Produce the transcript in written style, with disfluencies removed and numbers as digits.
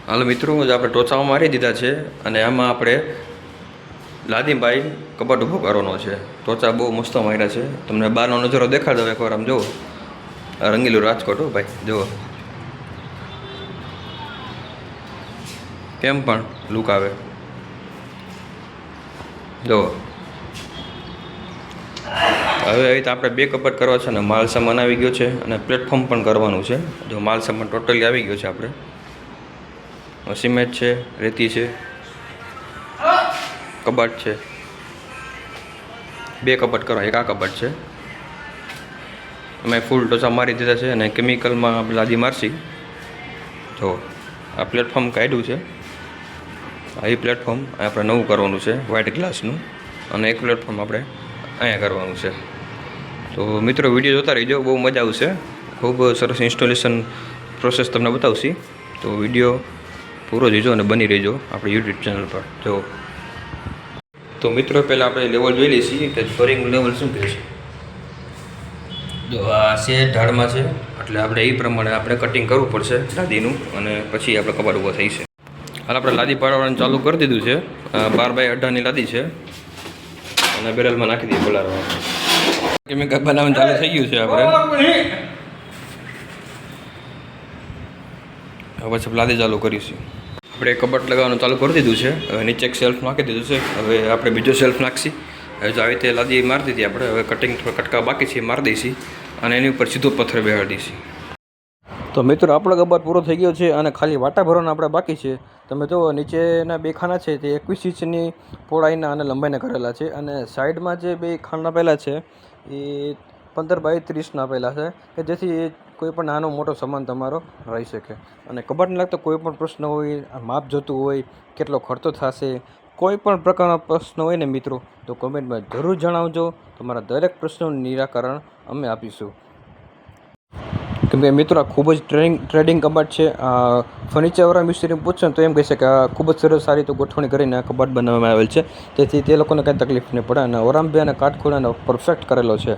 હાલો મિત્રો, આપણે ટોચામાં મારી દીધા છે અને આમાં આપણે લાદીભાઈ કબાટ ઊભો કરવાનો છે. ટોચા બહુ મસ્ત માર્યા છે. તમને બહારનો નજારો દેખાડ દો એકવાર. આમ જુઓ, રંગીલું રાજકોટ હો ભાઈ, જુઓ કેમ પણ લુક આવે. જુઓ, હવે આવી તો આપણે 2 કબાટ કરવા છે ને માલ સામાન આવી ગયો છે અને પ્લેટફોર્મ પણ કરવાનું છે. જો માલ સામાન ટોટલી આવી ગયો છે. આપણે સિમેન્ટ છે, રેતી છે, કબાટ છે. 2 કબાટ કરવા, એક આ કબાટ છે. અમે ફૂલ ટોચા મારી દીધા છે અને કેમિકલમાં આપણે લાદી મારશી. જો આ પ્લેટફોર્મ કાઢ્યું છે. આ એ પ્લેટફોર્મ આપણે નવું કરવાનું છે, વ્હાઇટ ગ્લાસનું, અને એક પ્લેટફોર્મ આપણે અહીંયા કરવાનું છે. તો મિત્રો વિડીયો જોતા રહીજો, બહુ મજા આવશે. ખૂબ સરસ ઇન્સ્ટોલેશન પ્રોસેસ તમને બતાવશી. તો વિડીયો પૂરો જોઈજો અને બની રહેજો આપણી યુટ્યુબ ચેનલ પર. જો તો મિત્રો પહેલાં આપણે લેવલ જોઈ લઈશી કે ફ્લોરિંગ લેવલ શું કહે છે. જો આ છે ઢાળમાં છે, એટલે આપણે એ પ્રમાણે આપણે કટિંગ કરવું પડશે લાદીનું, અને પછી આપણે કબાટ ઊભો થઈ છે. હાલ આપણે લાદી પાડવાનું ચાલુ કરી દીધું છે. 12x18ની લાદી છે અને બેરલમાં નાખી દઈએ પલાળવા. કેમિકલ બનાવવાનું ચાલુ થઈ ગયું છે. આપણે હવે પછી લાદી ચાલુ કરીશું. આપણે કબાટ લગાવવાનું ચાલુ કરી દીધું છે. હવે નીચે એક સેલ્ફ નાખી દીધું છે. હવે આપણે બીજો સેલ્ફ નાખશી. હવે જો આવી રીતે લાદી મારી દીધી આપણે. હવે કટિંગ થોડા કટકા બાકી છે, મારી દઈશી અને એની ઉપર સીધો પથ્થર બેહાડી દઈશી. તો મિત્રો આપણો કબાટ પૂરો થઈ ગયો છે અને ખાલી વાટા ભરવાના આપણે બાકી છે. તમે જુઓ, નીચેના 2 ખાના છે તે 21 ઇંચની પહોળાઈના અને લંબાઈને કરેલા છે, અને સાઈડમાં જે 2 ખાના આપેલા છે એ 15x30ના આપેલા છે, કે જેથી કોઈ પણ નાનો મોટો સામાન તમારો રહી શકે. અને કબાટને લાગતો કોઈ પણ પ્રશ્ન હોય, માપ જોતું હોય, કેટલો ખર્ચો થશે, કોઈ પણ પ્રકારનો પ્રશ્ન હોય ને મિત્રો, તો કોમેન્ટમાં જરૂર જણાવજો. તમારા દરેક પ્રશ્નોનું નિરાકરણ અમે આપીશું. કેમ કે મિત્રો આ ખૂબ જ ટ્રેડિંગ કબાટ છે. ફર્નિચરવાળા મિસ્ત્રીને પૂછશો ને તો એમ કહેશે કે આ ખૂબ જ સરસ સારી તો ગોઠવણી કરીને આ કબાટ બનાવવામાં આવેલ છે, તેથી તે લોકોને કાંઈ તકલીફ નહીં પડે. અને ઓરામભાઈ અને કાટખૂણાનો પરફેક્ટ કરેલો છે.